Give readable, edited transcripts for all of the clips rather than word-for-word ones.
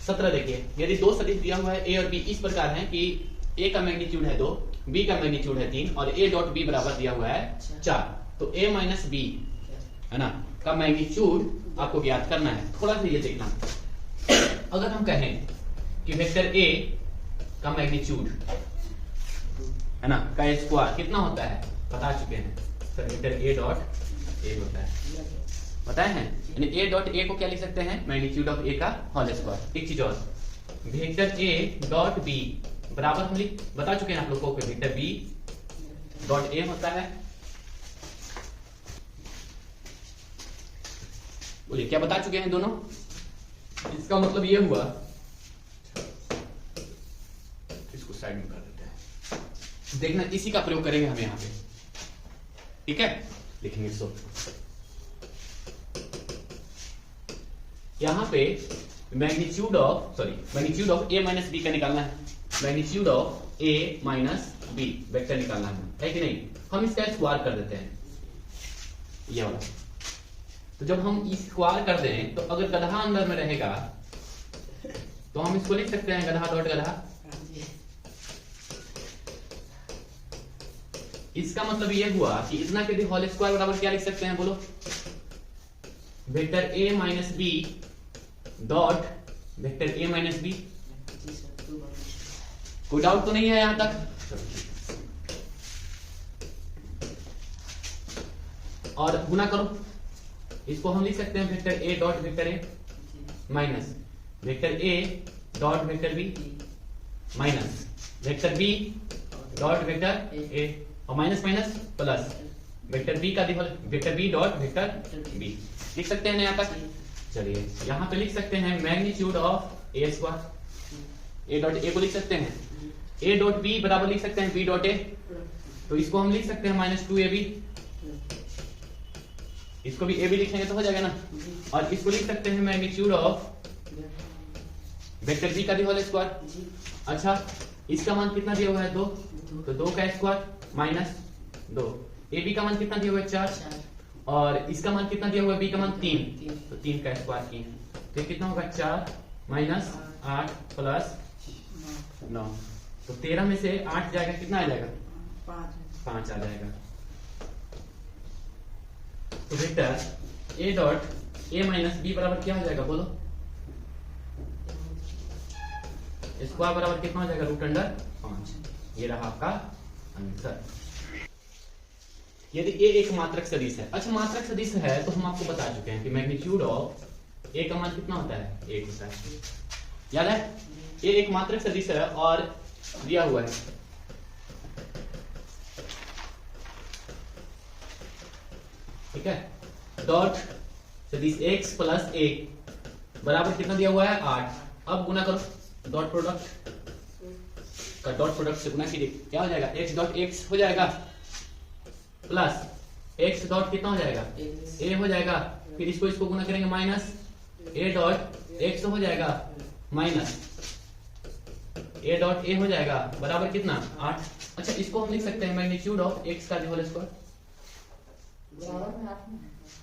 17 देखिए, यदि दो सदिश दिया हुआ है ए और बी इस प्रकार है कि ए का मैग्नीट्यूड है 2, बी का मैग्नीट्यूड है 3 और ए डॉट बी बराबर दिया हुआ है 4, तो ए माइनस बी है ना का मैग्नीट्यूड आपको ज्ञात करना है। थोड़ा सा ये देखना, अगर हम कहें कि वेक्टर ए का मैग्नीट्यूड है ना का स्क्वायर कितना होता है बता चुके हैं सर, वेक्टर ए डॉट ए होता है, बताए हैं। यानी ए डॉट ए को क्या लिख सकते हैं, मैग्नीट्यूड ऑफ ए का होल स्क्वायर। एक चीज और, वेक्टर ए डॉट बी बराबर हम बता चुके हैं आप लोगों को, वेक्टर बी डॉट ए होता है, बोलिए क्या बता चुके हैं दोनों। इसका मतलब ये हुआ, इसको साइड में कर देते हैं, देखना इसी का प्रयोग करेंगे हम यहां पे, ठीक है। लिखेंगे सो यहां पे magnitude of A minus B का निकालना है, magnitude of A minus B vector निकालना है कि नहीं। हम इसका स्क्वायर कर देते हैं ये वाला, तो जब हम स्क्वायर कर दें तो अगर गधा अंदर में रहेगा तो हम इसको लिख सकते हैं गधा डॉट गधा। इसका मतलब ये हुआ कि इतना के होल स्क्वायर बराबर क्या लिख सकते हैं बोलो, vector A minus B dot vector A minus B. कोई डाउट तो नहीं है यहां तक। और गुना करो, इसको हम लिख सकते हैं vector A dot vector A minus vector A dot vector B minus vector B dot vector A, और minus minus plus vector B का vector B dot vector B लिख सकते हैं यहां तक। चलिए यहां पे लिख सकते हैं magnitude of A square, A dot ए को लिख सकते हैं, ए डॉट बी बराबर लिख सकते हैं बी डॉट ए, तो इसको हम लिख सकते हैं माइनस 2ab, इसको भी ए बी लिखेंगे तो हो जाएगा ना। और इसको लिख सकते हैं मैग्नीट्यूड ऑफ वेक्टर बी का होल स्क्वायर। अच्छा इसका मान कितना दिया हुआ है 2, तो 2 का स्क्वायर माइनस 2, ए बी का मान कितना दिया हुआ है 4 और इसका मान कितना दिया हुआ है बी का मान 3, तो 3 का स्क्वायर 3, तो कितना होगा 4 माइनस 8 प्लस 9, तो 13 में से 8 जाएगा कितना आ जाएगा 5 आ जाएगा। तो vector A dot A minus B बराबर क्या हो जाएगा बोलो, स्क्वायर बराबर कितना हो जाएगा रूट अंडर 5। ये रहा आपका आंसर। यदि ए एक मात्रक सदिश है, अच्छा मात्रक सदिश है तो हम आपको बता चुके हैं कि मैग्नीट्यूड ऑफ ए का मान कितना होता है 1 होता है, याद है। ए एक मात्रक सदिश है और दिया हुआ है, ठीक है। डॉट सदिश x प्लस 1 बराबर कितना दिया हुआ है 8। अब गुना करो, डॉट प्रोडक्ट का डॉट प्रोडक्ट से गुना कीजिए, क्या हो जाएगा x डॉट x हो जाएगा प्लस x डॉट कितना हो जाएगा a हो जाएगा, फिर इसको गुना करेंगे माइनस a डॉट x हो जाएगा माइनस a डॉट a हो जाएगा बराबर कितना 8। अच्छा इसको हम लिख सकते हैं मैग्नीट्यूड ऑफ x का होल स्क्वायर।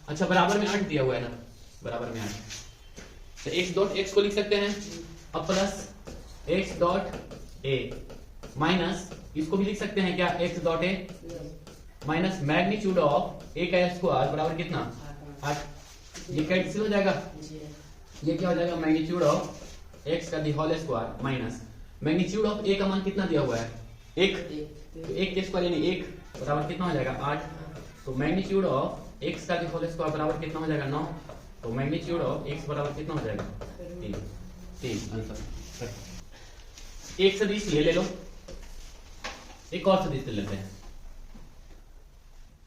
अच्छा बराबर में 8 दिया हुआ है ना, बराबर में 8, तो x डॉट x को लिख सकते हैं, अब plus x dot a minus इसको भी लिख सकते हैं क्या x dot a minus magnitude of a का स्क्वायर बराबर कितना 8। ये कैंसिल हो जाएगा, ये क्या हो जाएगा मैग्नीट्यूड ऑफ x का whole square minus magnitude of a का मान कितना दिया हुआ है 1, तो 1 के स्क्वायर यानी 1 बराबर कितना हो जाएगा 8, तो मैग्नीट्यूड ऑफ x का होल स्क्वायर बराबर कितना हो जाएगा 9, तो मैग्नीट्यूड ऑफ x बराबर कितना हो जाएगा 3 आंसर। एक सदिश ले लो, एक और सदिश ले लेते हैं,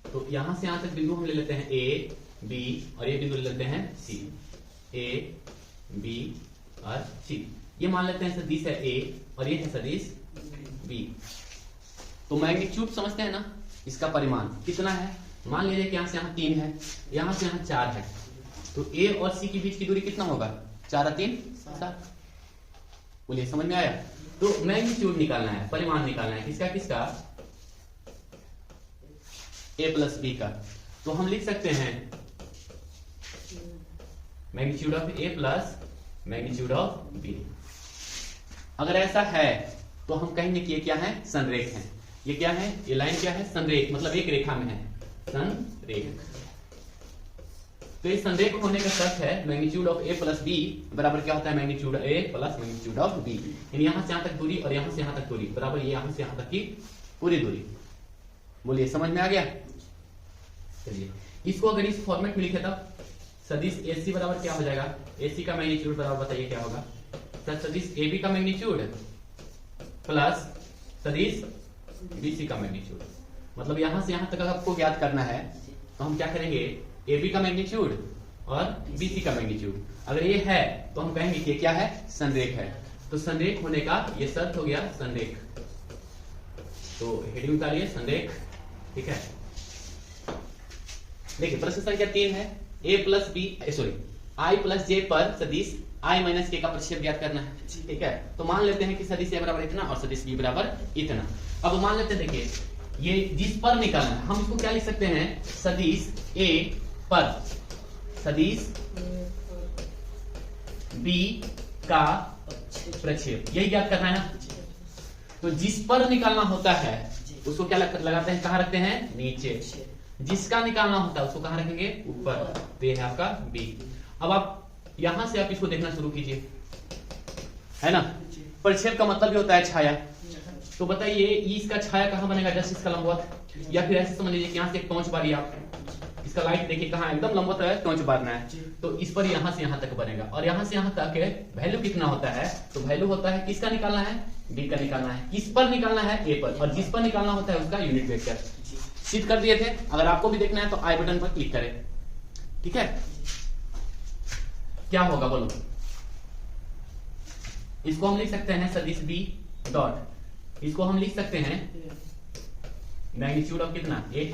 तो यहां से यहां तक बिंदु हम ले लेते हैं a b और ये बिंदु ले लेते हैं c, a b और c, ये मान लेते हैं सदिश है a और ये है सदिश b। तो मैग्नीट्यूड समझते हैं ना, इसका परिमाण कितना है, मान लीजिए कि यहां से यहां 3 है, यहां से यहां 4 है, तो a और c के बीच की दूरी कितना होगा 4 और 3 7। बोलिए समझ में आया। तो मैग्नीट्यूड निकालना है, परिमाण निकालना है किसका किसका a प्लस b का, तो हम लिख सकते हैं magnitude of a plus magnitude of B. अगर ऐसा है तो हम कहेंगे कि ये क्या है, संरेख है। ये क्या है, ये लाइन क्या है, संरेख, मतलब एक रेखा में है, संरेख। तो इस संरेख होने का शर्त है magnitude of A plus B बराबर क्या होता है, magnitude A plus magnitude of B. यानी यहां से यहां तक दूरी और यहां से यहां तक दूरी बराबर ये यहां से यहां तक की पूरी दूरी। बोलिए समझ में आ गया। चलिए इसको अगर इस फॉर्मेट में लिखे तब सदिश AC बराबर क्या हो जाएगा, AC का मैग्नीट्यूड बराबर बताइए क्या होगा, सदिश AB का मैग्नीट्यूड प्लस सदिश BC का मैग्नीट्यूड। मतलब यहां से यहां तक अगर आपको ज्ञात करना है तो हम क्या करेंगे, AB का मैग्नीट्यूड और BC का मैग्नीट्यूड। अगर ये है तो हम कहेंगे कि क्या है, संरेख है। तो संरेख होने का ये शर्त हो गया, संरेख। तो हेडिंग उतारिए, संरेख। ठीक है, देखिए प्रश्न संख्या 3 है, a plus B sorry i plus J पर सदिश i माइनस के का प्रतिक्षेप ज्ञात करना है। ठीक है, तो मान लेते हैं कि सदिश a बराबर इतना और सदिश b बराबर इतना। अब मान लेते हैं, देखिए ये जिस पर निकालना है हम इसको क्या लिख सकते हैं, सदिश a पर सदिश b का प्रक्षेप, यही ज्ञात करना है ना। तो जिस पर निकालना होता है उसको क्या लगाते हैं, कहां रखते हैं, नीचे। जिसका निकालना होता है उसको कहां रखेंगे, ऊपर। तो ये है आपका बी। अब आप यहां से आप इसको देखना शुरू कीजिए, है ना। प्रक्षेप का मतलब भी होता है छाया। तो बताइए इसका छाया कहां बनेगा, जस्ट इसका लंबवत, या फिर ऐसे समझ लीजिए कि यहां से एक टॉर्च बारी आप इसका लाइट देखिए कहां एकदम लंबवत है, टॉर्च बारना है तो इस पर यहां से यहां तक बनेगा। और यहां से यहां तक वैल्यू कितना होता है, तो वैल्यू होता है किसका निकालना है, बी का निकालना है। किस पर निकालना है, ए पर। और जिस पर निकालना होता है उसका यूनिट वेक्टर सिद्ध कर दिए थे। अगर आपको भी देखना है तो आई बटन पर क्लिक करें। ठीक है, क्या होगा बोलो। इसको हम लिख सकते हैं सदिश बी डॉट, इसको हम लिख सकते हैं मैग्नीट्यूड ऑफ कितना, ए।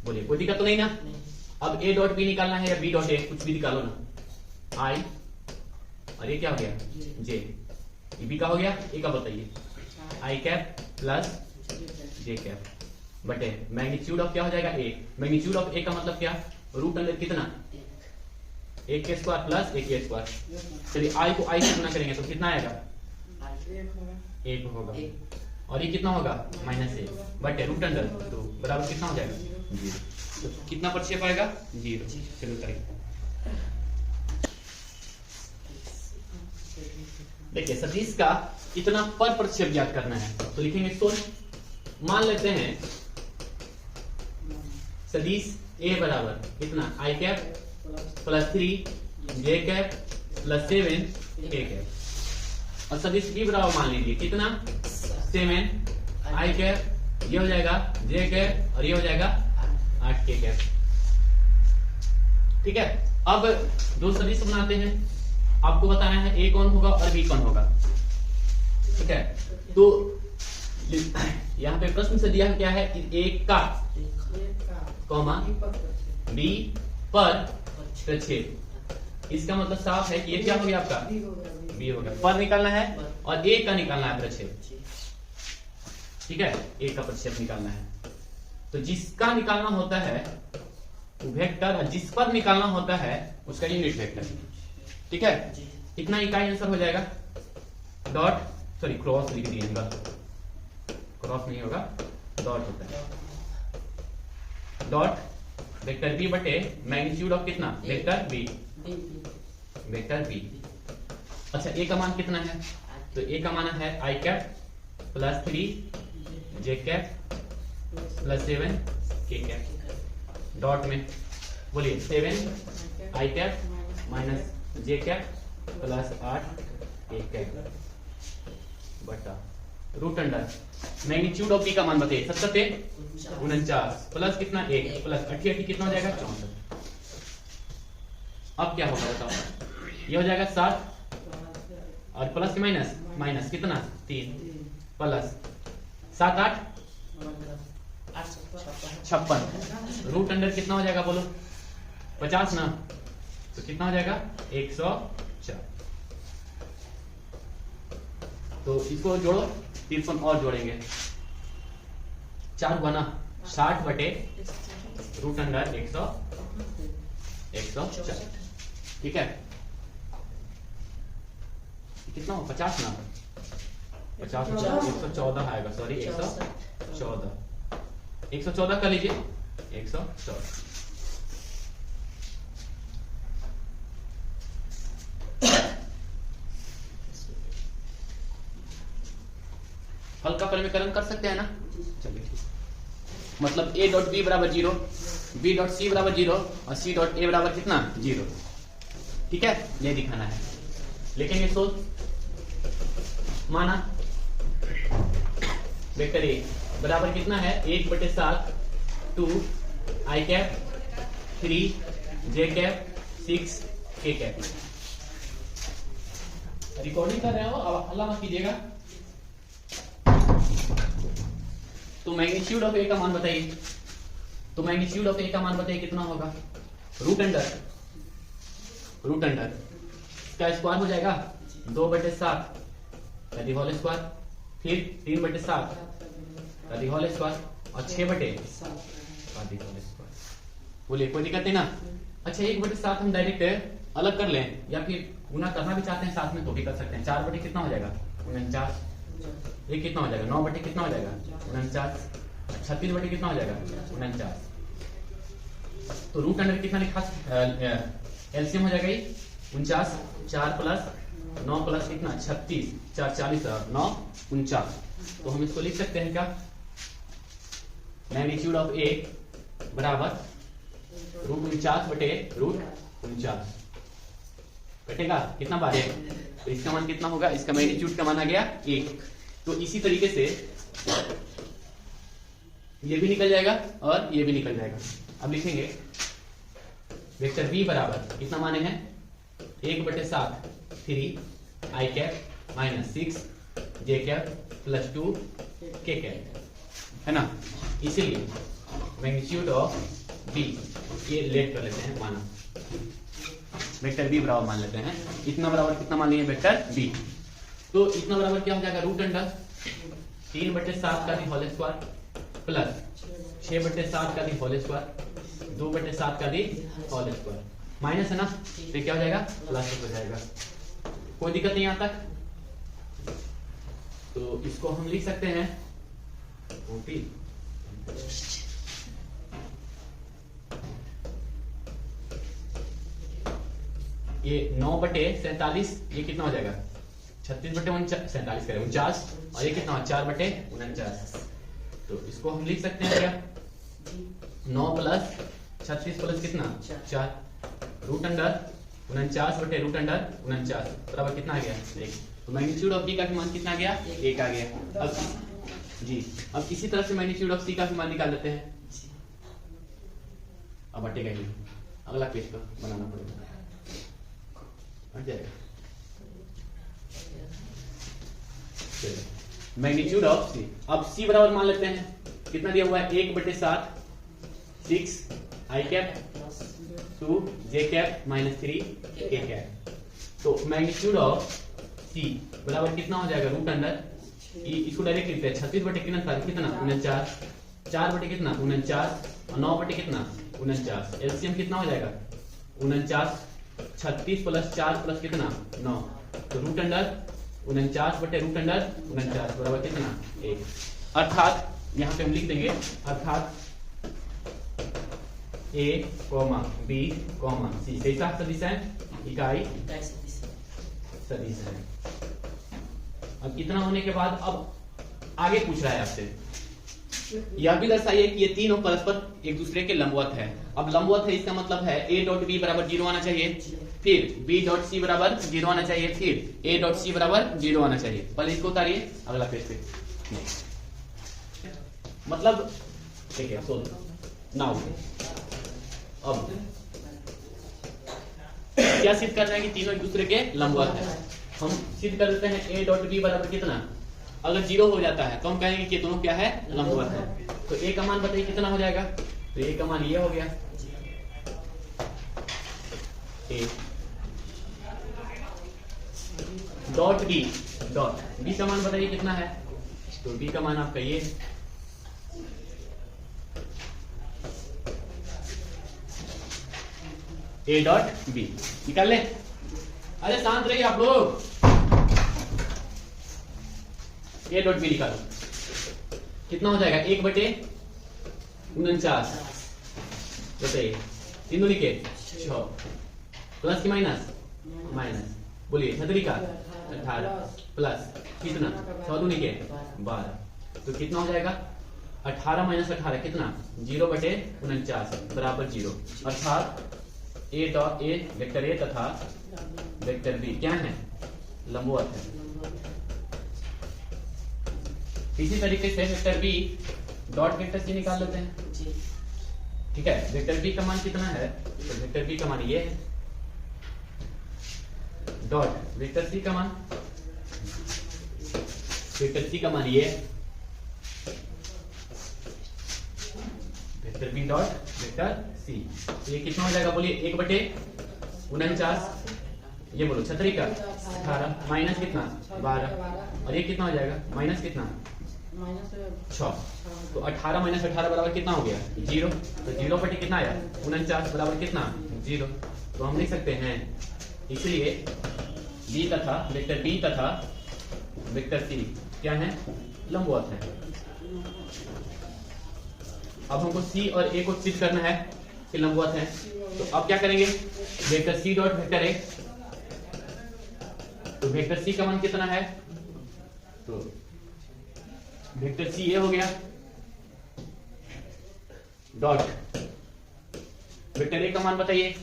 बोलिए कोई दिक्कत तो नहीं ना। अब ए डॉट बी निकालना है या बी डॉट ए, कुछ भी निकालो ना। आई और ये क्या हो गया, जे। बी का हो गया, ए का बताइए, आई कैप प्लस जे कैप बटे मैग्नीट्यूड ऑफ क्या हो जाएगा, ए। मैग्नीट्यूड ऑफ ए का मतलब क्या, रूट अंडर कितना, एक के स्क्वायर प्लस एक के स्क्वायर। चलिए आई को आई से गुना करेंगे तो कितना आएगा, एक होगा। और ये कितना होगा, माइनस ए बटे रूट अंडर तो बराबर कितना हो जाएगा, 0। तो कितना प्रक्षेप आएगा, 0। चलो करें, देखिए सदिश का इतना पर प्रक्षेप ज्ञात करना है तो लिखेंगे सोच। मान लेते हैं सदिश ए बराबर इतना आई cap plus 3 J cap plus 7 K cap. और सदिश बी बराबर मान लीजिए कितना, 7 आई कैप, ये हो जाएगा जे कैप और ये हो जाएगा 8 के कैप। ठीक है, अब दो सदिश बनाते हैं, आपको बताना है ए कौन होगा और बी कौन होगा। ठीक है, तो यहाँ पे प्रश्न से दिया क्या है, ए का कॉमा बी पर प्रक्षेप। इसका मतलब साफ है कि ये क्या हो गया आपका, बी हो गया। पर निकालना है और ए का निकालना है प्रक्षेप। ठीक है, ए का प्रक्षेप निकालना है। तो जिसका निकालना होता है वेक्टर और जिस पर निकालना होता है उसका यूनिट वेक्टर। ठीक है, इतना इकाई आंसर हो जाएगा। डॉट सॉरी क्रॉस लिख दिए, क्रॉस नहीं होगा, डॉट होता है। डॉट वेक्टर बी बटे मैग्नीट्यूड ऑफ कितना, वेक्टर बी, वेक्टर बी। अच्छा ए का मान कितना है, तो ए का मान है I cap plus 3 J cap plus 7 K cap. Dot में बोलिए 7 I cap minus J cap plus 8 K cap बटा root under magnitude of B का मान बताइए, 49 प्लस कितना 1 प्लस 88 कितना हो जाएगा 64। अब क्या होगा बताओ, ये हो जाएगा 60 और प्लस माइनस माइनस कितना 3 प्लस 7 8 56। रूट अंडर कितना हो जाएगा बोलो, 50 ना, तो कितना हो जाएगा 104। तो इसको जोड़ो, 53 और जोड़ेंगे, 4 हुआ ना 60 बटे रूट अंडर 104। ठीक है, कितना हो 50 ना 50 114 आएगा, सॉरी 114 कर लीजिए 114। हल का परिमीकरण कर सकते हैं ना, चलिए मतलब a डॉट b बराबर 0, b डॉट c बराबर 0 और c डॉट a बराबर कितना 0, ठीक है, ये दिखाना है। लिखेंगे सोच माना वेक्टर a बराबर कितना है 1/7 2 i cap 3 j cap 6 k cap. Recording कर रहे हो, अब हल्ला मत कीजिएगा। तो मैग्नीट्यूड ऑफ ए का मान बताइए, तो मैग्नीट्यूड ऑफ ए का मान बताइए कितना होगा, रूट अंडर का स्क्वायर हो जाएगा 2/7 का दी होल स्क्वायर, फिर 3/7 का दी होल स्क्वायर और 6/7 का दी होल स्क्वायर। बोलिए कोई दिक्कत नहीं ना। अच्छा 1/7 हम डायरेक्ट अलग कर लें या फिर गुना करना भी चाहते हैं साथ में तो भी कर सकते हैं। 4 कितना हो जाएगा 49, ये कितना हो जाएगा 9 कितना हो जाएगा 49, 36 कितना हो जाएगा 49। तो रूट अंडर कितना लिखा एलसीएम हो जाएगा ये 49, 4 प्लस 9 प्लस कितना 36, 4 40 9 49। तो हम इसको लिख सकते हैं क्या, मैग्नीट्यूड ऑफ ए बराबर √49/√49 कटेगा कितना बार है, तो इसका मान कितना होगा, इसका मैग्नीट्यूड का मान आ गया 1। तो इसी तरीके से ये भी निकल जाएगा और ये भी निकल जाएगा। अब लिखेंगे वेक्टर b बराबर कितना माने हैं 1/7 3 i cap minus 6 j cap plus 2 k cap, है ना। इसीलिए मैग्नीट्यूड ऑफ b ये लेट कर लेते हैं, माना वेक्टर b बराबर मान लेते हैं, इतना बराबर कितना मान लिए वेक्टर b। तो इतना बराबर क्या हो जाएगा रूट अंडर 3/7 का दी होल स्क्वायर प्लस 6/7 का दी होल स्क्वायर 2/7 का दी होल स्क्वायर, माइनस है ना, तो क्या हो जाएगा प्लस हो जाएगा। कोई दिक्कत नहीं यहाँ तक। तो इसको हम लिख सकते हैं OP ये 9/47, ये कितना हो जाएगा 36/47 करें 49, और ये कितना 4/49। तो इसको हम लिख सकते हैं क्या 9 प्लस 36 प्लस कितना 4 रूट अंडर 49/√49 बराबर कितना आ गया 1। तो मैग्नीट्यूड ऑफ b का भी मान कितना आ गया 1 आ गया। अब इसी तरह से मैग्नीट्यूड ऑफ c का भी मान निकाल लेते हैं। अब हटेगा ही, अगला पेज का बनाना पड़ेगा, हट जाएगा। मैग्नीट्यूड ऑफ c, अब c बराबर मान लेते हैं कितना दिया हुआ है 1/7 6 i cap 2 j cap minus 3 k cap. तो मैग्नीट्यूड ऑफ c बराबर कितना हो जाएगा रूट अंडर, इसको डायरेक्ट लिखते हैं 36/कितना 49, 4 कितना 49 और 9 कितना 49। एलसीएम कितना हो जाएगा 49, 36 प्लस 4 प्लस कितना 9, तो रूट अंडर 49/√49 बराबर कितना 1। अर्थात यहाँ पे हम लिख देंगे अर्थात a, b, c कैसा सदिश है, इकाई सदिश है। अब इतना होने के बाद अब आगे पूछ रहा है आपसे, यह भी दर्शाइए कि ये तीनों परस्पर एक दूसरे के लंबवत है। अब लंबवत है इसका मतलब है a डॉट b बराबर 0 आना चाहिए, फिर b डॉट c बराबर 0 आना चाहिए, फिर a डॉट c बराबर 0 आना चाहिए। पहले इसको उतारिए, अगला पेज पे मतलब ठीक है। सो नाउ अब क्या सिद्ध कर रहे हैं कि तीनों एक दूसरे के लंबवत है। हम सिद्ध कर देते हैं a डॉट b बराबर कितना, अगर 0 हो जाता है तो हम कहेंगे कि दोनों क्या है लंबवत है। तो a का मान बताइए कितना हो जाएगा, तो a का मान ये हो गया a डॉट b का मान बताइए कितना है, तो b का मान आपका ये a डॉट b निकाल ले। अरे शांत रहिए आप लोग। ए डॉट बी निकालो, कितना हो जाएगा 1/49 बताइए, 3 दूनी के 6 प्लस की माइनस, माइनस बोलिए 6 का 18 प्लस कितना 6 दूनी के 12, तो कितना हो जाएगा 18 माइनस 18 कितना 0/49 बराबर 0, अर्थात ए वेक्टर ए तथा वेक्टर बी क्या है, लंबवत है। इसी तरीके से vector B dot vector C निकाल लेते हैं। ठीक है, वेक्टर बी का मान कितना है, तो वेक्टर बी का मान ये है, डॉट वेक्टर सी का मान, वेक्टर सी का मान ये है, vector B dot vector C, ये कितना हो जाएगा बोलिए 1/49, ये बोलो 6 का 18 माइनस कितना 12, और ये कितना हो जाएगा माइनस कितना 6, तो 18 माइनस 18 बराबर कितना हो गया 0, तो 0 बटे कितना आया 49 बराबर कितना 0, तो हम लिख सकते हैं इसलिए बी तथा वेक्टर बी तथा वेक्टर सी क्या है, लंबवत है। अब हमको सी और ए को सिद्ध करना है कि लंबवत है, तो अब क्या करेंगे, vector C dot vector A, तो वेक्टर सी का मान कितना है, तो वेक्टर सी ये हो गया, डॉट वेक्टर ए का मान बताइए,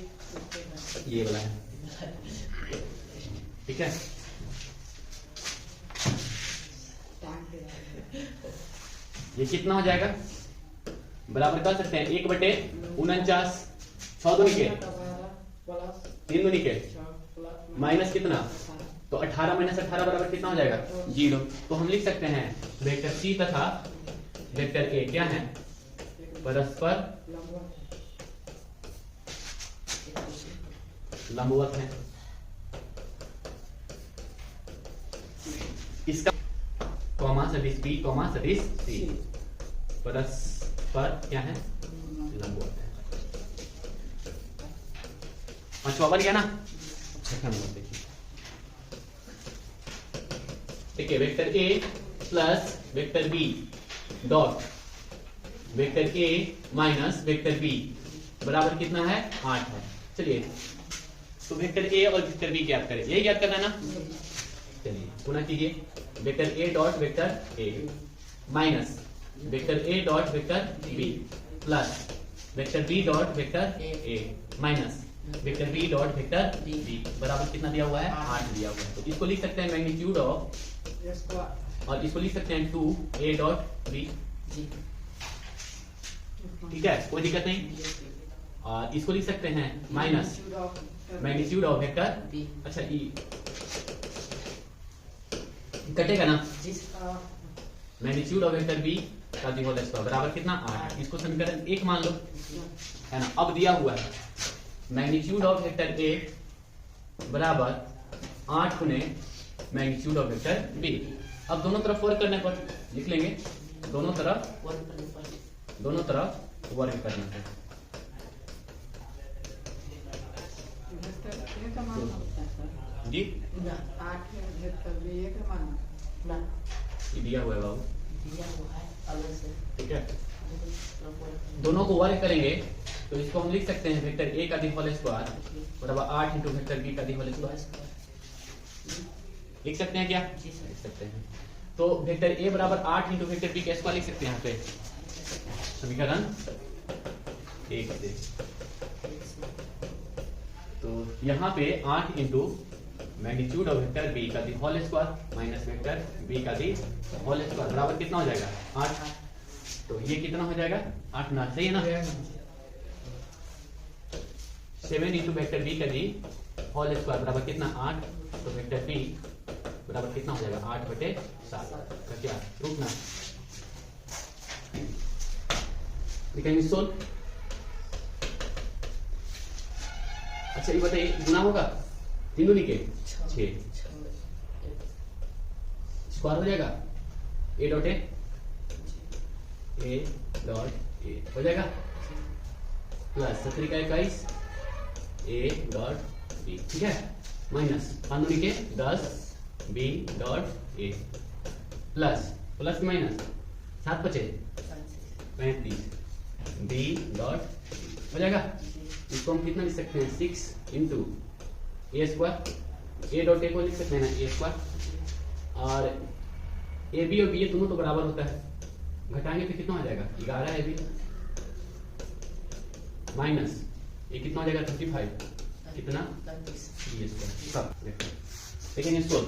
ये वाला है। ठीक है, ये कितना हो जाएगा, बराबर कर सकते हैं 1/49, 6 दूनी के 3 दूनी के माइनस कितना, तो 18 माइनस 18 बराबर कितना हो जाएगा 0, तो हम लिख सकते हैं वेक्टर सी तथा वेक्टर ए क्या है, परस्पर लंबवत है। इसका कॉमा सदिश बी कॉमा सदिश सी परस्पर क्या है, लंबवत है। पांचवा बन गया ना, छठा नंबर देखिए। ठीक है, vector A plus vector B dot vector A minus vector B बराबर कितना है 8 है। चलिए, तो वेक्टर ए और वेक्टर बी ज्ञात करें, यही ज्ञात करना है ना। चलिए पुनः कीजिए, vector A dot vector A minus vector A dot vector B plus vector B dot vector A minus vector B dot vector B बराबर कितना दिया हुआ है 8 दिया हुआ है। तो इसको लिख सकते हैं मैग्नीट्यूड ऑफ, और इसको लिख सकते हैं 2a डॉट बी। ठीक है, कोई दिक्कत नहीं। और इसको लिख सकते हैं माइनस मैग्नीट्यूड ऑफ वेक्टर, अच्छा ई कटेगा ना, मैग्नीट्यूड ऑफ वेक्टर बी का होल स्क्वायर बराबर कितना 8। इसको समीकरण 1 मान लो, है ना। अब दिया हुआ है मैग्नीट्यूड ऑफ वेक्टर ए बराबर 8 गुने मैग्नीट्यूड ऑफ वेक्टर बी। अब दोनों तरफ वर्क करने पर लिख लेंगे, दोनों तरफ वर्क करने पर जी 8 दिया हुआ है बाबू, दिया हुआ है अलग से। ठीक है, दोनों को वर्क करेंगे तो इसको हम लिख सकते हैं वेक्टर ए का दी होल स्क्वायर बराबर 8 इंटू वेक्टर बी का दी होल स्क्वायर। लिख सकते हैं क्या, लिख सकते हैं। तो वेक्टर ए बराबर 8 इंटू वेक्टर बी का स्क्वायर लिख सकते हैं यहाँ पे समीकरण 1 से। तो यहाँ पे 8 into magnitude of vector B का the whole square minus vector B का दी होल स्क्वायर बराबर कितना हो जाएगा 8। तो ये कितना हो जाएगा 8 ना, सही है ना। 7 इंटू वेक्टर बी का दी होल स्क्वायर बराबर कितना 8। तो वेक्टर बी बराबर कितना हो जाएगा 8/7 का क्या रूट ना। लिखेंगे सोल्व। अच्छा ये बताइए, गुना होगा 3 दूनी के 6 स्क्वायर हो जाएगा ए डॉट ए हो जाएगा प्लस 7 का 21 ए डॉट बी। ठीक है, माइनस 5 दूनी के 10 B dot A plus plus minus 7 बचे 35 बी डॉट हो जाएगा। इसको हम कितना लिख सकते हैं 6 इंटू ए स्क्वायर, ए डॉट ए को लिख सकते हैं ना ए स्क्वायर, और ए बी और बी दोनों तो बराबर होता है, घटाएंगे तो कितना हो जाएगा 11 ए बी माइनस ये कितना हो जाएगा 35 कितना बी स्क्वायर। सब लेकिन इसको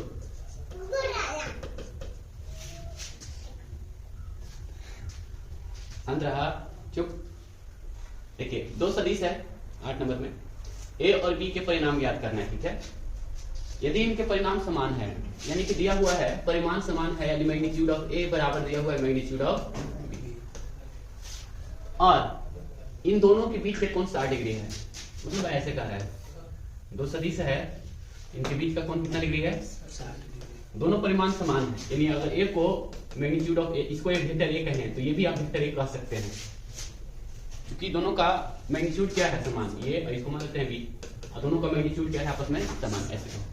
अंदर चुप। देखिए दो सदिश है 8 नंबर में, ए और बी के परिणाम ज्ञात करना है, ठीक है। यदि इनके परिणाम समान है, यानी कि दिया हुआ है परिमाण समान है, यानी मैग्नीट्यूड ऑफ ए बराबर दिया हुआ है मैग्नीट्यूड ऑफ बी, और इन दोनों के बीच में कोण 60 डिग्री है, मतलब ऐसे कह रहा है दो सदिश है, इनके बीच का कोण कितना डिग्री है 60, दोनों परिमाण समान है, यानी अगर ए को मैग्नीट्यूड ऑफ ए, इसको एक वेक्टर ए कहें तो ये भी आप वेक्टर ए कह सकते हैं, क्योंकि दोनों का मैग्नीट्यूड क्या है समान, ये और इसको मान लेते हैं बी, और दोनों का मैग्नीट्यूड क्या है आपस में समान, ऐसे कहो।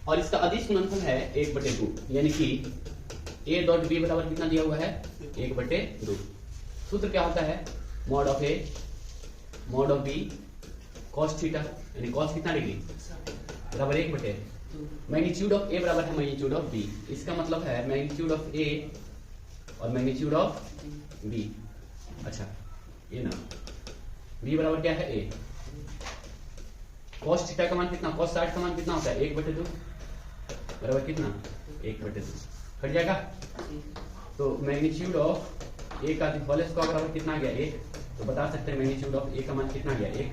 और इसका अदिश गुणनफल है 1/2, यानी कि a डॉट बी बराबर कितना दिया हुआ है 1/2। सूत्र क्या होता है mod of A mod of B cos theta, यानी कॉस कितना डिग्री बराबर 1/2, मैग्नीट्यूड ऑफ ए बराबर है मैग्नीट्यूड ऑफ बी, इसका मतलब है मैग्नीट्यूड ऑफ ए और मैग्नीट्यूड ऑफ बी। अच्छा ये ना बी बराबर क्या है ए, कॉस थीटा का मान कितना, कॉस 60 का मान कितना होता है 1/2 बराबर कितना 1/2, हट जाएगा। तो मैग्नीट्यूड ऑफ ए का होल स्क्वायर बराबर कितना आ गया 1, तो बता सकते हैं मैग्नीट्यूड ऑफ ए का मान कितना आ गया 1,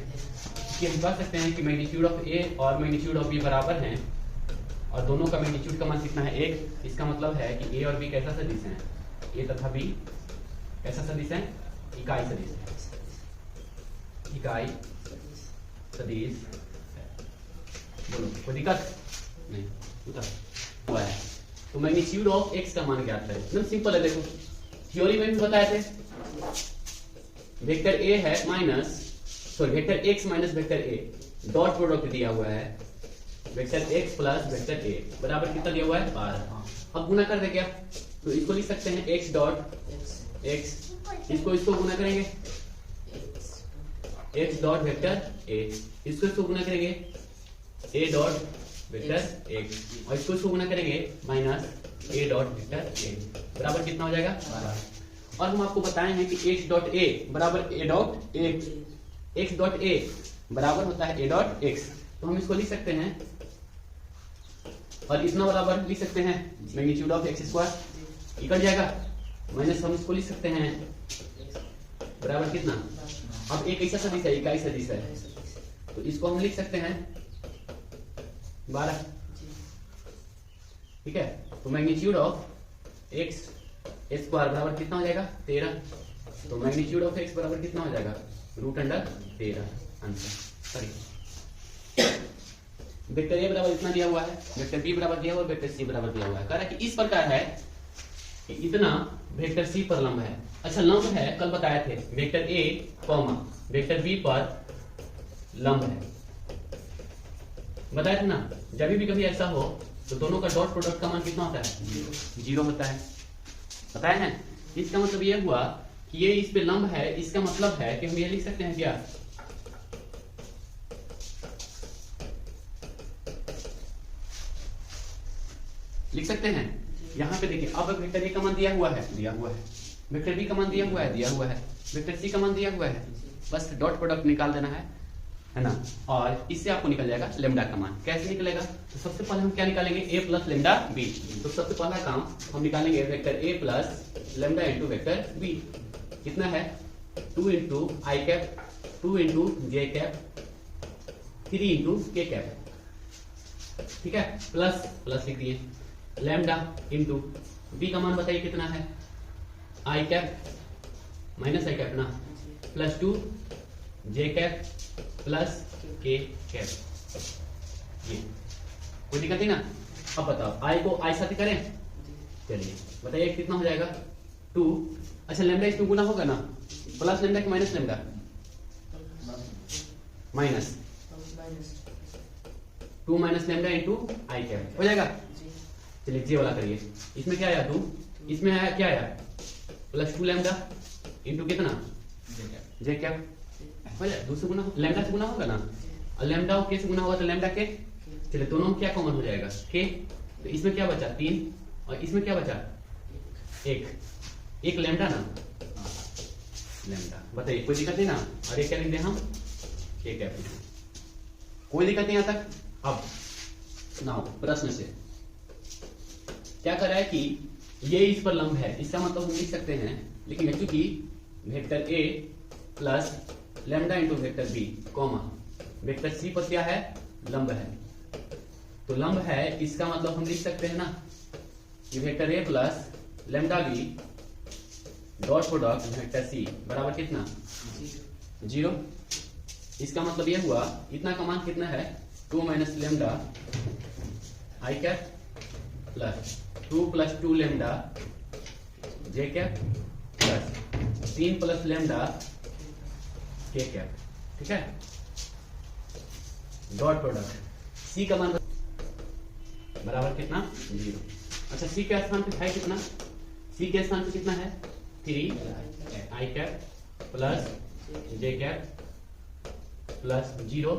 क्योंकि हम कह सकते हैं कि मैग्नीट्यूड ऑफ ए और मैग्नीट्यूड ऑफ बी बराबर हैं, और दोनों का मैग्नीट्यूड का मान कितना है 1, इसका मतलब है कि ए और बी कैसा सदिश है, ए तथा बी कैसा सदिश है इकाई सदिश, इकाई सदिश। बोलो कोई दिक्कत नहीं हुआ है। तो मैग्नीट्यूड ऑफ एक्स का मान ज्ञात है, एकदम सिंपल है। देखो थ्योरी में भी बताए थे, वेक्टर ए है minus sorry vector x minus vector A, dot product दिया हुआ है vector x plus vector A बराबर कितना दिया हुआ है 12। अब गुना कर दे क्या, तो इसको लिख सकते हैं एक्स डॉट एक्स, इसको गुना करेंगे एक्स डॉट वेक्टर ए, इसको गुना करेंगे ए डॉट वेक्टर एक्स, और इसको गुना करेंगे माइनस ए डॉट वेक्टर ए बराबर कितना हो जाएगा 12। और हम आपको बताए हैं कि एक्स डॉट ए बराबर ए dot x, x dot A बराबर होता है ए डॉट एक्स, तो हम इसको लिख सकते हैं, और इतना बराबर लिख सकते हैं मैग्नीट्यूड ऑफ एक्स स्क्वायर, निकल जाएगा माइनस हम इसको लिख सकते हैं बराबर कितना, अब एक ऐसा सदिश है इकाई सदिश है, तो इसको हम लिख सकते हैं 12, ठीक है। तो मैग्नीट्यूड ऑफ एक्स स्क्वायर बराबर कितना हो जाएगा 13, तो मैग्नीट्यूड ऑफ एक्स बराबर कितना हो जाएगा √13 आंसर। सॉरी वेक्टर ए बराबर इतना दिया हुआ है, वेक्टर बी बराबर दिया हुआ है, वेक्टर सी बराबर दिया हुआ है, कह रहा है कि इस प्रकार है कि इतना वेक्टर सी पर लंब है। अच्छा लंब है कल बताए थे vector A comma vector B पर लंब है, बताए थे ना। जब भी कभी ऐसा हो तो दोनों का डॉट प्रोडक्ट का मान कितना होता है 0 होता है, बताए हैं। इसका मतलब ये हुआ कि ये इस पे लंब है, इसका मतलब है कि हम ये लिख सकते हैं क्या, लिख सकते हैं यहां पे देखिए। अब वेक्टर ए का मान दिया हुआ है, वेक्टर बी का मान दिया हुआ है, वेक्टर सी का मान दिया हुआ है, बस डॉट प्रोडक्ट निकाल देना है ना। और इससे आपको निकल जाएगा लेमडा का मान। कैसे निकलेगा, तो सबसे पहले हम क्या निकालेंगे a प्लस लेमडा बी, तो सबसे पहला काम हम निकालेंगे vector a plus lambda into vector B, कितना है 2 into I cap 2 into J cap 3 into K cap, ठीक है, प्लस लिख दिए लेमडा इंटू बी का मान बताइए कितना है I cap minus I cap ना, प्लस 2 जे कैप प्लस के कैप, ये कोई दिक्कत नहीं ना। अब बताओ आई को आई साथ करें, चलिए बताइए कितना हो जाएगा 2। अच्छा लेमडा इसमें गुना होगा ना, प्लस लेमडा कि minus lambda, minus 2 minus lambda into I cap हो जाएगा। चलिए जे वाला करिए। इसमें क्या आया 2, इसमें आया क्या आया प्लस 2 लैम्डा इंटू कितना जे क्या हो जाए 2 से गुना लैम्डा से गुना होगा ना, और लैम्डा के से गुना होगा तो लैम्डा के। चलिए दोनों में क्या कॉमन हो जाएगा के, तो इसमें क्या बचा 3 और इसमें क्या बचा 1 लैम्डा ना, लैम्डा। बताइए कोई दिक्कत नहीं ना। और ये क्या लिख दें हम एक कैपिटल, कोई दिक्कत नहीं यहाँ तक। अब नाउ प्रश्न से क्या कर रहा है कि ये इस पर लंब है, इसका मतलब हम लिख सकते हैं, लेकिन चूंकि vector A plus lambda into vector B comma vector C पर क्या है लंब है, तो लंब है इसका मतलब हम लिख सकते हैं ना कि vector A plus lambda B dot product vector C बराबर कितना 0। इसका मतलब यह हुआ इतना का मान कितना है 2 माइनस लैम्डा आई कैप प्लस 2 प्लस 2 लैम्डा जे कैप प्लस 3 प्लस लैम्डा के कैप, ठीक है। डॉट प्रोडक्ट सी का मान बराबर कितना 0। अच्छा सी के स्थान पे है कितना, सी के स्थान पे कितना है 3 आई कैप प्लस जे कैप प्लस 0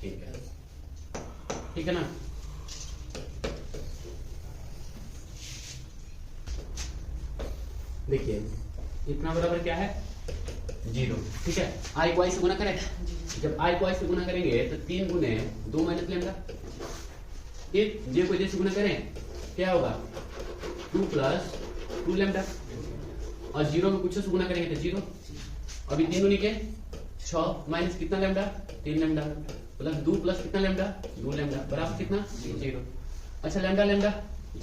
के कैप, ठीक है ना। देखिए इतना बराबर क्या है 0, ठीक है। आई को आई से गुना करें, जब आई को आई से गुना करेंगे तो 3 गुने 2 माइनस लैम्डा, फिर जे को जे से गुना करें क्या होगा 2 प्लस 2 लैम्डा, और 0 में कुछ से गुना करेंगे तो 0। अभी 3 गुनी के 6 माइनस कितना लैम्डा 3 लैम्डा प्लस 2 प्लस कितना लैम्डा 2 लैम्डा बराबर कितना 0। अच्छा लैम्डा लैम्डा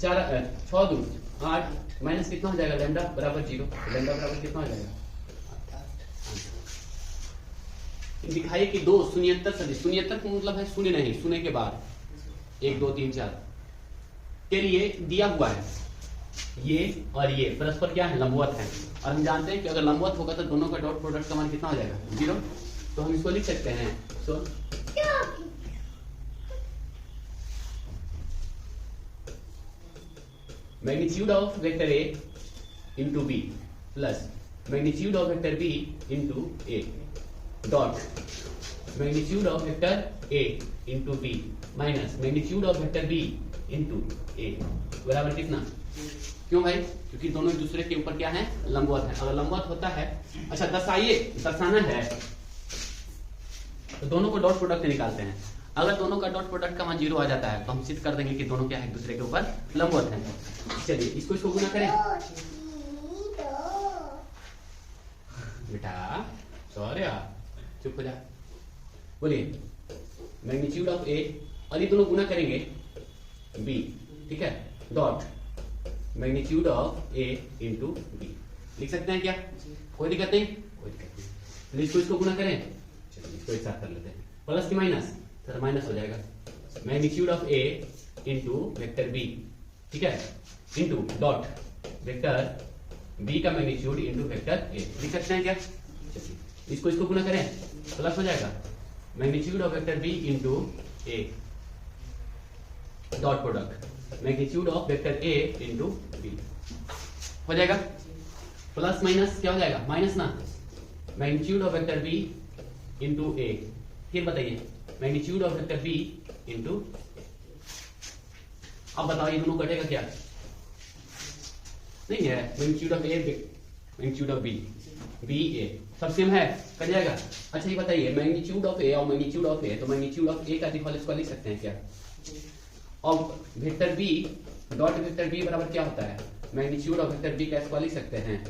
6 2 8 माइनस कितना हो जाएगा लैम्डा बराबर 0, लैम्डा बराबर कितना हो जाएगा। दिखाइए कि 2 शून्येतर सदिश, शून्येतर का मतलब है शून्य नहीं, शून्य के बाद 1 2 3 4 के लिए दिया हुआ है ये और ये परस्पर क्या है लंबवत है, और हम जानते हैं कि अगर लंबवत होगा तो दोनों का डॉट प्रोडक्ट का मान कितना हो जाएगा 0। तो हम इसको लिख सकते हैं so magnitude of vector A into B plus magnitude of vector B into A dot magnitude of vector A into B minus magnitude of vector B into A बराबर कितना। क्यों भाई, क्योंकि दोनों एक दूसरे के ऊपर क्या है लंबवत है। अगर लंबवत होता है, अच्छा दर्शाना है तो दोनों को डॉट प्रोडक्ट निकालते हैं। अगर दोनों का डॉट प्रोडक्ट का मान 0 आ जाता है तो हम सिद्ध कर देंगे कि दोनों क्या है एक दूसरे के ऊपर लंबवत है। चलिए इसको गुना करें बेटा, सॉरी चुप हो जा, बोलिए मैग्नीट्यूड ऑफ ए, और ये दोनों गुना करेंगे बी, ठीक है, dot magnitude of A into B. लिख सकते हैं क्या, कोई दिक्कत नहीं, कोई दिक्कत नहीं। इसको गुना करें, चलिए इसको एक साथ कर लेते हैं, प्लस की माइनस, सर माइनस हो जाएगा magnitude of A into vector B, ठीक है, इंटू डॉट वेक्टर बी का मैग्नीट्यूड इंटू वेक्टर ए। लिख सकते हैं क्या, चलिए इसको गुना करें प्लस हो जाएगा magnitude of vector B into A dot product magnitude of vector A into B हो जाएगा। प्लस माइनस क्या हो जाएगा माइनस ना, magnitude of vector B into A, फिर बताइए magnitude of vector B into, अब बताओ ये दोनों कटेगा क्या, नहीं है, magnitude of A magnitude of B A सब सेम है, कट जाएगा। अच्छा ये बताइए मैग्नीट्यूड ऑफ ए और मैग्नीट्यूड ऑफ ए, तो मैग्नीट्यूड ऑफ ए का होल स्क्वायर लिख सकते हैं क्या, और vector B dot vector B बराबर क्या होता है मैग्नीट्यूड ऑफ वेक्टर बी का स्क्वायर लिख सकते हैं,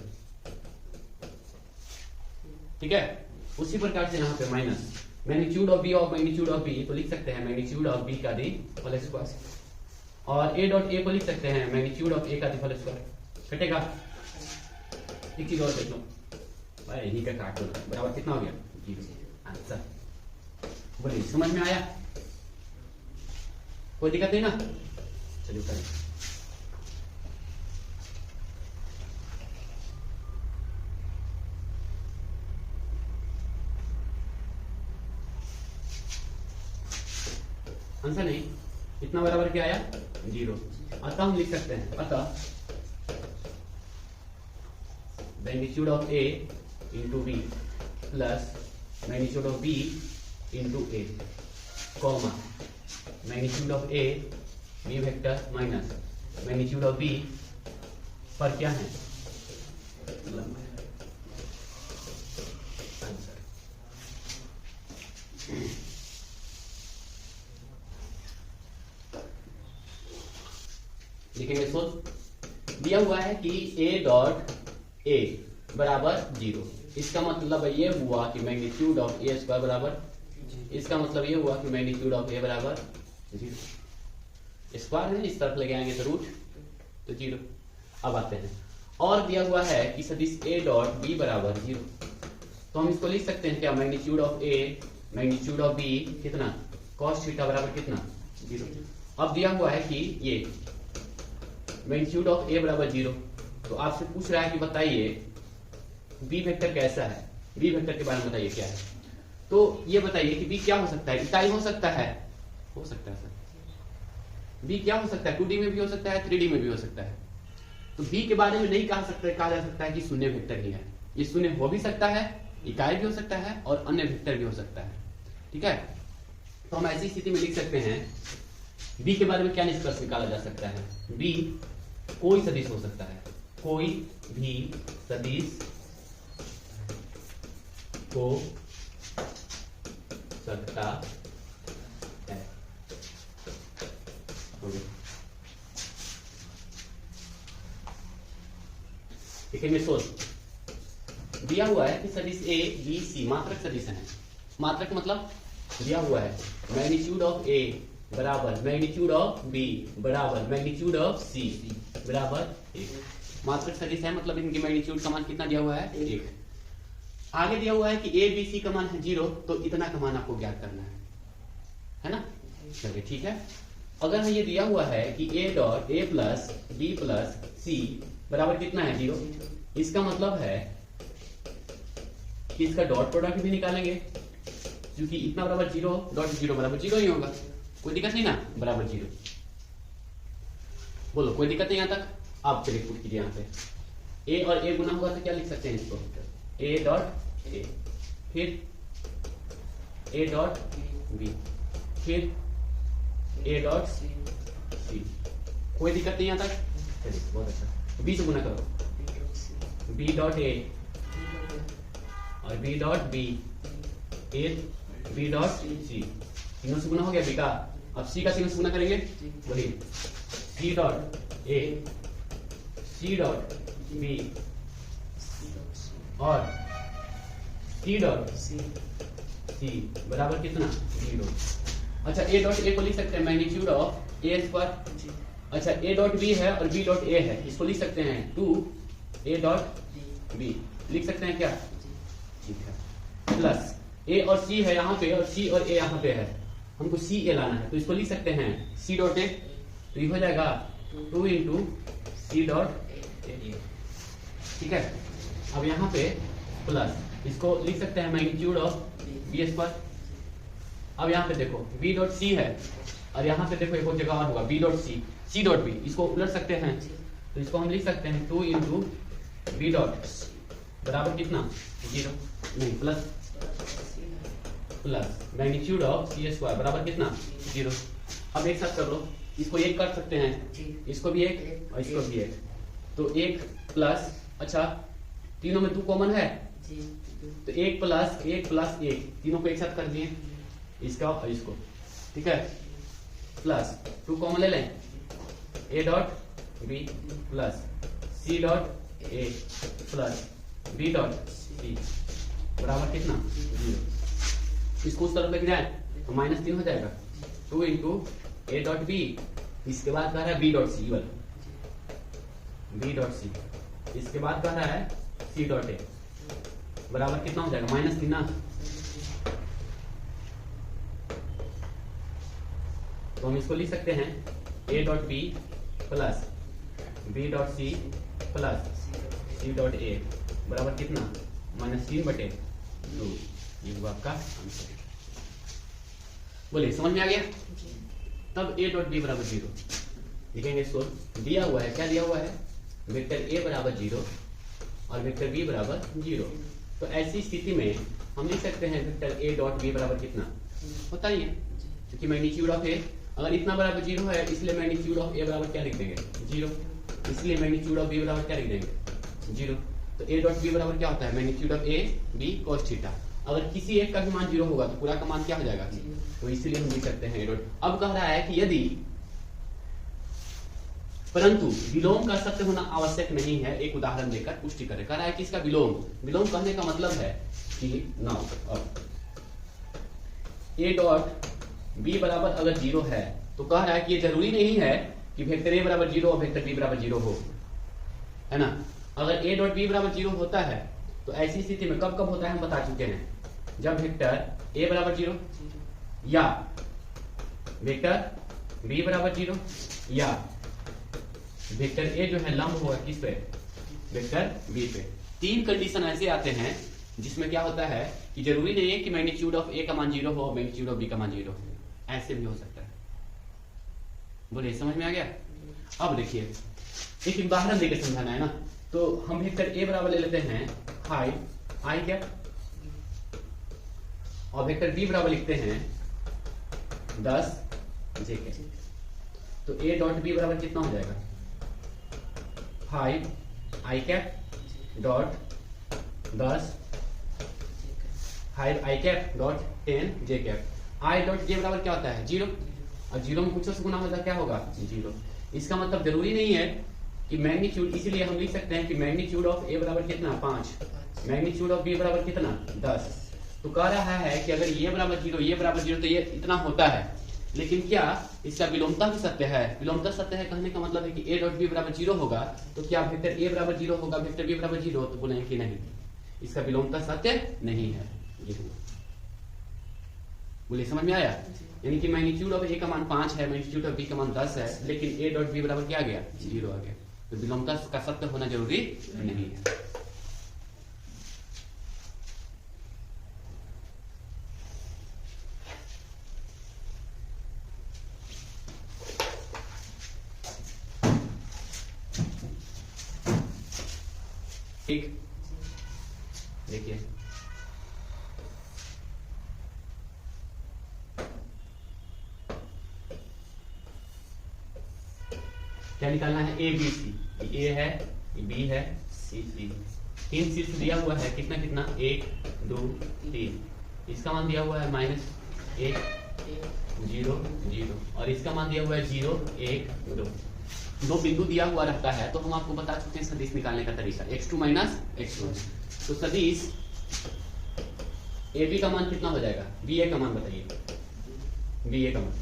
ठीक है। उसी प्रकार से यहाँ पे माइनस मैग्नीट्यूड ऑफ बी और मैग्नीट्यूड ऑफ बी, तो लिख सकते हैं मैग्नीट्यूड ऑफ बी का होल स्क्वायर, और ए डॉट ए को लिख सकते हैं मैग्नीट्यूड ऑफ ए का होल स्क्वायर, कटेगा। एक चीज और देख लो भाई, यही का काट दो, बराबर कितना हो गया आंसर, बोलिए समझ में आया, कोई दिक्कत नहीं ना। चलिए करें, आंसर नहीं कितना बराबर क्या आया 0। अतः हम लिख सकते हैं, अतः magnitude of A into B plus magnitude of B into A, comma magnitude of A B vector minus magnitude of B पर क्या है आंसर। लिखेंगे सोच, दिया हुआ है कि a डॉट a बराबर 0। इसका मतलब ये हुआ कि मैग्नीट्यूड ऑफ a स्क्वायर बराबर, इसका मतलब ये हुआ कि मैग्नीट्यूड ऑफ a बराबर 0। स्क्वायर है, इस तरफ लेके आएंगे तो रूट, तो 0। अब आते हैं, और दिया हुआ है कि सदिश a डॉट b बराबर 0, तो हम इसको लिख सकते हैं क्या, magnitude of a magnitude of b कितना cos थीटा बराबर कितना 0। अब दिया हुआ है कि ये मैग्नीट्यूड ऑफ a बराबर 0, तो आपसे पूछ रहा है कि बताइए b वेक्टर कैसा है, b वेक्टर के बारे में बताइए क्या है। तो ये बताइए कि b क्या हो सकता है, इकाई हो सकता है सर, b क्या हो सकता है, 2D में भी हो सकता है, 3D में भी हो सकता है। तो b के बारे में नहीं कहा जा सकता है कि शून्य वेक्टर ही है, ये शून्य हो भी सकता है, इकाई भी हो सकता है और अन्य वेक्टर भी हो सकता है। ठीक है, तो हम ऐसी स्थिति में लिख सकते हैं b के बारे में क्या निष्कर्ष निकाला जा सकता है, b कोई सदिश हो सकता है, कोई भी सदिश हो सकता है। लिखेंगे सोच, दिया हुआ है कि सदिश a b c मात्रक सदिश है। मात्रक मतलब दिया हुआ है मैग्नीट्यूड ऑफ a बराबर मैग्नीट्यूड ऑफ b बराबर मैग्नीट्यूड ऑफ c बराबर 1। मात्रक सदिश है मतलब इनकी मैग्नीट्यूड का मान कितना दिया हुआ है 1। आगे दिया हुआ है कि a b c का मान है 0, तो इतना का मान आपको ज्ञात करना है ना। चलिए ठीक है, अगर ये दिया हुआ है कि a dot a plus b plus c बराबर कितना है 0, इसका मतलब है कि इसका डॉट प्रोडक्ट भी निकालेंगे, क्योंकि इतना बराबर 0 डॉट 0 बराबर 0 ही होगा, कोई दिक्कत नहीं ना, बराबर 0। बोलो कोई दिक्कत नहीं यहाँ तक। आप चलिए पुट कीजिए, यहाँ पे a और a गुना होगा तो क्या लिख सकते हैं इसको, a डॉट a, फिर a डॉट b, फिर a डॉट c। कोई दिक्कत नहीं यहाँ तक, चलिए बहुत अच्छा। b से गुना करो, b डॉट a और b डॉट b, फिर b डॉट c, तीनों से गुना हो गया b का। अब c का तीनों से गुना करेंगे, बोलिए c dot a c dot b और c डॉट c बराबर कितना 0। अच्छा a डॉट a को लिख सकते हैं मैग्नीट्यूड ऑफ a स्क्वायर। अच्छा a डॉट b है और b डॉट a है, इसको लिख सकते हैं 2 a डॉट b, लिख सकते हैं क्या, ठीक है। प्लस a और c है यहाँ पे और c और a यहाँ पे है, हमको c a लाना है, तो इसको लिख सकते हैं c डॉट a, तो ये हो जाएगा 2 इंटू c डॉट a, ठीक है। अब यहाँ पे प्लस इसको लिख सकते हैं मैग्नीट्यूड ऑफ b स्क्वायर। अब यहाँ पे देखो b डॉट c है और यहाँ पे देखो एक और जगह और होगा b dot c dot b, इसको उलट सकते हैं, तो इसको हम लिख सकते हैं 2 इंटू b डॉट बराबर कितना 0, नहीं plus magnitude of c square बराबर कितना 0। अब एक साथ कर लो, इसको एक कर सकते हैं, इसको भी एक और इसको भी एक, तो एक प्लस, अच्छा तीनों में 2 कॉमन है, तो एक प्लस एक, तीनों को एक साथ कर दिए, इसका और इसको, ठीक है। प्लस 2 कॉमन ले लें, a dot b plus c dot a plus b dot c बराबर कितना 0। इसको उस तरफ लेके जाए तो -3 हो जाएगा, 2 इंटू a डॉट b, इसके बाद कह रहा है b dot c, b dot c, इसके बाद कह रहा है c डॉट a बराबर कितना हो जाएगा -3 ना। तो हम इसको लिख सकते हैं a dot b plus b dot c plus c dot a बराबर कितना -3/2। ये हुआ आपका आंसर। बोलिए समझ में आ गया। तब ए डॉट बी बराबर 0 लिखेंगे। इसको दिया हुआ है, क्या दिया हुआ है, वेक्टर ए बराबर 0 और वेक्टर बी बराबर 0। तो ऐसी स्थिति में हम लिख सकते हैं वेक्टर ए डॉट बी बराबर कितना होता ही है, क्योंकि मैग्नीट्यूड ऑफ ए अगर इतना बराबर 0 है इसलिए मैग्नीट्यूड ऑफ ए बराबर क्या लिख देंगे 0, इसलिए मैग्नीट्यूड ऑफ बी बराबर क्या लिख देंगे 0। तो ए डॉट बी बराबर क्या होता है, magnitude of A B cos theta. अगर किसी एक का भी मान 0 होगा तो पूरा का मान क्या हो जाएगा, तो इसलिए हम लिख सकते हैं ए डॉट। अब कह रहा है कि यदि, परंतु विलोम का सत्य होना आवश्यक नहीं है, एक उदाहरण देकर पुष्टि करें। कह रहा है कि इसका विलोम कहने का मतलब है कि नाउ ए डॉट बी बराबर अगर 0 है तो कह रहा है कि ये जरूरी नहीं है कि वेक्टर ए बराबर 0 और वेक्टर बी बराबर 0 हो, है ना। अगर ए डॉट बी बराबर 0 होता है तो ऐसी स्थिति में कब कब होता है हम बता चुके हैं, जब वेक्टर ए बराबर 0 या वेक्टर बी बराबर 0 या वेक्टर ए जो है लंब होगा किस पे, वेक्टर बी पे। 3 कंडीशन ऐसे आते हैं जिसमें क्या होता है कि जरूरी नहीं है कि मैग्नीट्यूड ऑफ ए का मान 0 हो, मैग्नीट्यूड ऑफ बी का मान 0 हो, ऐसे भी हो सकता है। बोलिए समझ में आ गया। अब देखिए एक उदाहरण देकर समझाना है ना, तो हम वेक्टर ए बराबर ले लेते हैं हाइट आई क्या, और वेक्टर बी बराबर लिखते हैं 10 जे के। तो ए डॉट बी बराबर कितना हो जाएगा, 5 I cap dot 10 5 I cap dot 10 J cap. I dot J बराबर क्या होता है 0, और 0 में कुछ से गुना होगा क्या होगा 0। इसका मतलब जरूरी नहीं है कि मैग्नीट्यूड, इसीलिए हम लिख सकते हैं कि मैग्नीट्यूड ऑफ ए बराबर कितना 5, मैग्नीट्यूड ऑफ बी बराबर कितना 10। तो कह रहा है कि अगर ये बराबर 0 ये बराबर 0 तो ये इतना होता है, लेकिन क्या इसका विलोमता भी सत्य है। विलोमता सत्य है कहने का मतलब है कि ए डॉट बी बराबर 0 होगा तो क्या वेक्टर ए बराबर 0 होगा, वेक्टर बी बराबर 0, तो बोलेंगे कि नहीं, इसका विलोमता सत्य नहीं है। ये बोलिए समझ में आया। यानी कि मैग्नीट्यूड ऑफ ए का मान 5 है, मैग्नीट्यूड ऑफ बी का मान 10 है, लेकिन ए डॉट बी बराबर क्या आ गया 0 आ गया। तो विलोमता का सत्य होना जरूरी नहीं है। ठीक, देखिए क्या निकालना है, ए बी सी। ए है, बी है, सी सी। 3 शीर्ष दिया हुआ है, कितना कितना 1 2 3। इसका मान दिया हुआ है -1 0 0, और इसका मान दिया हुआ है 0 1 2। 2 बिंदु दिया हुआ रहता है तो हम आपको बता चुके हैं सदिश निकालने का तरीका, x2 माइनस x1। तो सदिश ए बी का मान कितना हो जाएगा, बी ए का मान बताइए, बी ए का मान,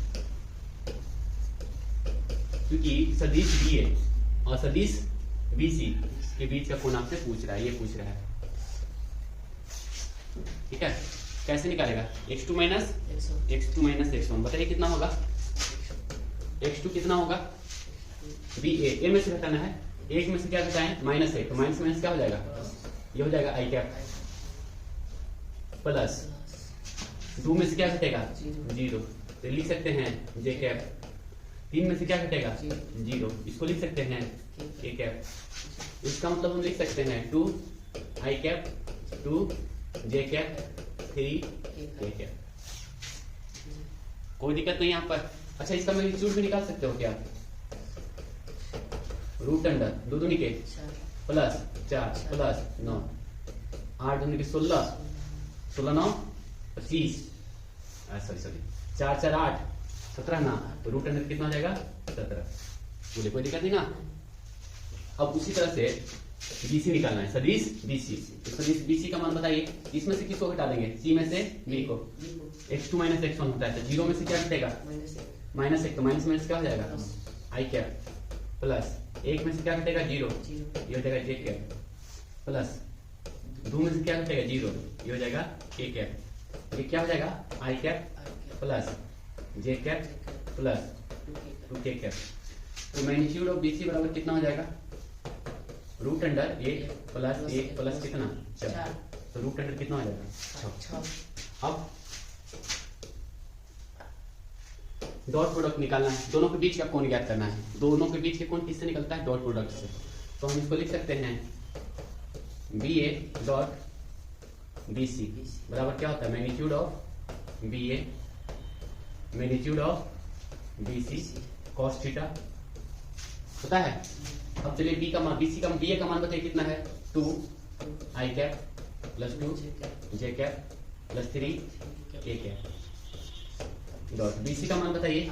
क्योंकि सदिश बी ए और सदिश बी सी के बीच का कोण आपसे पूछ रहा है, ये पूछ रहा है। ठीक है, कैसे निकालेगा, x2 माइनस x1 बताइए कितना होगा, x2 कितना होगा, बी ए में से घटाना है, 1 में से क्या घटाएं -1, तो माइनस माइनस क्या हो जाएगा, ये हो जाएगा आई कैप प्लस 2 में से क्या घटेगा 0, तो लिख सकते हैं जे कैप। 3 में से क्या घटेगा 0, इसको लिख सकते हैं ए कैप। इसका मतलब हम लिख सकते हैं 2 आई cap 2 J cap 3 A cap. कोई दिक्कत नहीं यहाँ पर। अच्छा, इसका मैग्नीट्यूड भी निकाल सकते हो क्या, रूट अंडर 2 दूनी के प्लस 4 प्लस 9 8 दूनी के 16 16 9 25 सॉरी 4 4 8 17 ना, तो रूट अंडर कितना हो जाएगा 17। बोले कोई दिक्कत नहीं ना। अब उसी तरह से बीसी निकालना है, सदिश बीसी। तो सदिश बीसी का मान बताइए, इसमें से किसको घटा देंगे, सी में से बी को। x2 माइनस x1 होता है, तो 0 में से क्या घटेगा -1, तो माइनस माइनस क्या हो जाएगा आई कैप प्लस 1 में से क्या घटेगा 0, ये हो जाएगा जे कैप प्लस 2 में से क्या घटेगा 0, ये हो जाएगा के कैप। ये क्या हो जाएगा I cap plus J cap plus 2 के कैप। तो मैग्नीट्यूड ऑफ बीसी बराबर कितना हो जाएगा, रूट अंडर 1 प्लस 1 प्लस कितना 4, तो रूट अंडर कितना हो जाएगा 6। अब डॉट प्रोडक्ट निकालना है, दोनों के बीच का कोण ज्ञात करना है। दोनों के बीच के कोण किससे निकलता है? डॉट प्रोडक्ट से। तो हम इसको लिख सकते हैं BA डॉट BC बराबर क्या होता है? Magnitude of BA magnitude of BC cos theta होता है। अब चलिए BA का मान बताइए कितना है? 2 I cap plus 2 J cap plus 3 K cap dot BC का मान बताइए?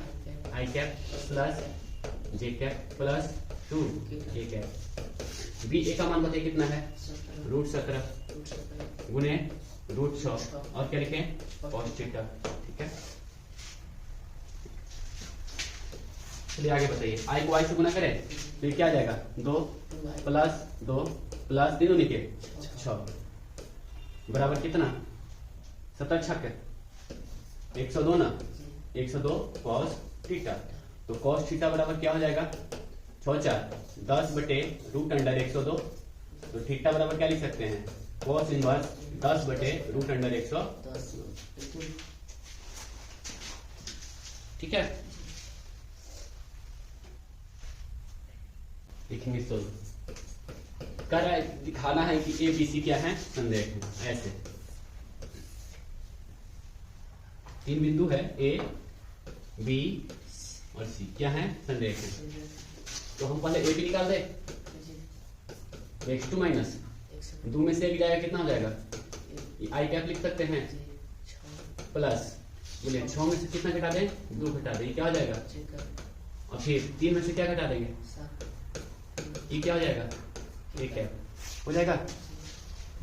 I cap plus J cap plus 2 K cap. BA का मान बताइए कितना है? √17 गुने √6 और क्या लिखें? cos theta. ठीक है, चलिए आगे बताइए। I को I से गुना करें तो ये क्या आ जाएगा? 2 प्लस 2 प्लस 3 लिखे 6 बराबर कितना? 17 छक 102 ना, 102 cos थीटा। तो cos थीटा बराबर क्या हो जाएगा? 6 4 10 बटे √102। तो थीटा बराबर क्या लिख सकते हैं? cos इनवर्स 10 बटे √100। ठीक है, लिखेंगे सोल्व कर रहा है, दिखाना है कि ए बी सी क्या है? संदेह है। ऐसे 3 बिंदु है ए बी और सी, क्या है? संदेह है। तो हम पहले ए बी निकाल दे। x2 माइनस 2 में से एक जाएगा, कितना हो जाएगा? आई कैप लिख सकते हैं प्लस बोले 6 में से कितना घटा दें? 2 घटा दें, क्या हो जाएगा? और फिर 3 में से क्या घटा देंगे? ये क्या हो जाएगा? ये कैप हो जाएगा।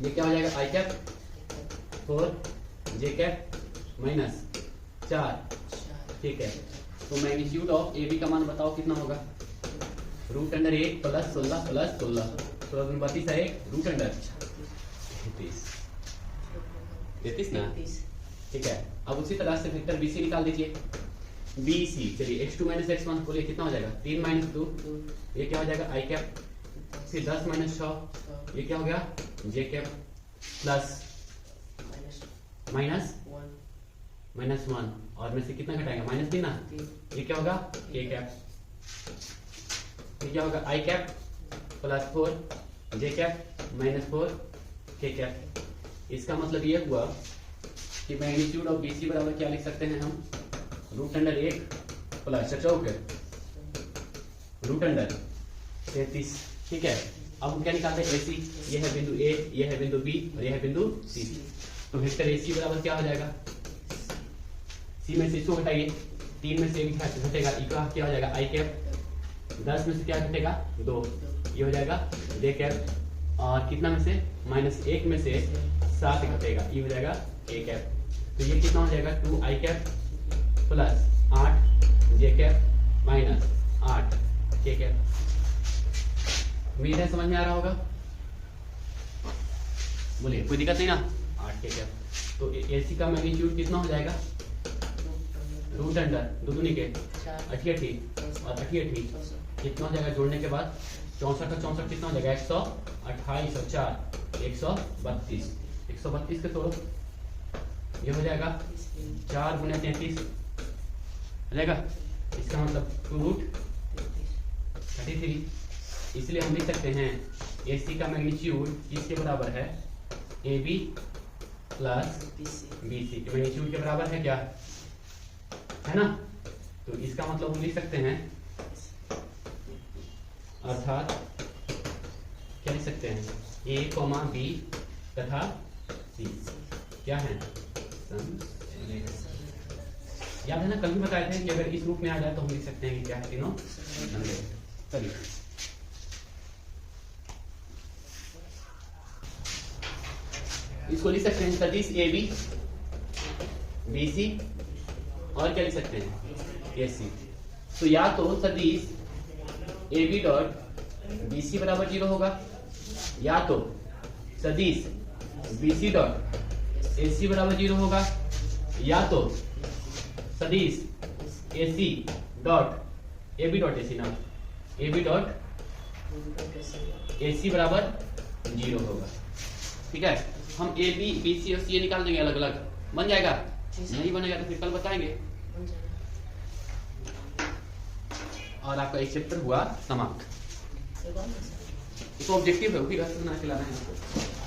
ये क्या हो जाएगा? I cap 4 J cap minus 4 K cap. तो मैग्नीट्यूड ऑफ ए बी का मान बताओ कितना होगा? √1 प्लस 16 प्लस 16 32 है 33 ना। ठीक है, अब उसी तरह से वेक्टर BC निकाल दीजिए। BC चलिए x2 माइनस x1 बोलिए कितना हो जाएगा? 3 माइनस 2 ये क्या हो जाएगा? I cap. फिर 10 माइनस 6 ये क्या हो गया? J कैप प्लस माइनस 1 और में से कितना घटाएगा? -3 ना। ये क्या होगा? K cap. ये क्या होगा? I cap plus 4 J cap minus 4 K cap. इसका मतलब ये हुआ कि मैग्नीट्यूड ऑफ BC बराबर क्या लिख सकते हैं हम? √1 प्लस √33। ठीक है, अब हम क्या निकालते हैं? AC। ये है बिंदु A, ये है बिंदु B और ये है बिंदु C। तो वेक्टर AC बराबर क्या हो जाएगा? C में से इसको घटाइए, 3 में से 1 घटेगा, इसका क्या हो जाएगा? I cap. 10 में से क्या घटेगा? 2 ये हो जाएगा J कैप। और कितना में से? -1 में से 7 घटेगा, ये हो जाएगा K कैप। तो ये कितना हो जाएगा? 2 I cap plus 8 J cap minus 8 K cap. उम्मीद है समझ में आ रहा होगा। बोलिए, कोई दिक्कत नहीं ना? 8 K कैप। तो AC का मैग्नीट्यूड कितना हो जाएगा? √2 दूनी के 88 और 88 कितना हो जाएगा जोड़ने के बाद? 64 का 64 कितना हो जाएगा? 128 और 4 132। 132 के तोड़ो, ये हो जाएगा 4 गुने 33 हो जाएगा। इसका मतलब 2√33। इसलिए हम लिख सकते हैं AC का मैग्नीट्यूड इसके बराबर है AB प्लस BC के मैग्नीट्यूड के बराबर है, क्या है ना? तो इसका मतलब हम लिख सकते हैं, अर्थात क्या लिख सकते हैं? A, B तथा C क्या है? याद है ना, कल भी बताए थे कि अगर इस रूप में आ जाए तो हम लिख सकते हैं कि क्या है? तीनों संदेह। चलिए इसको लिख सकते हैं सदिश AB BC और क्या लिख सकते हैं? AC। तो या तो सदिश AB डॉट BC बराबर 0 होगा, या तो सदिश BC डॉट AC बराबर 0 होगा, या तो सदिश AC dot AB dot AC ना AB डॉट AC बराबर 0 होगा। ठीक है, हम AB BC और CA निकाल देंगे अलग अलग, बन जाएगा। नहीं बनेगा तो फिर कल बताएंगे। और आपका एक चैप्टर हुआ समाप्त। ये कौन सा? तो ऑब्जेक्टिव है, वो भी घर से बना के लाना है आपको।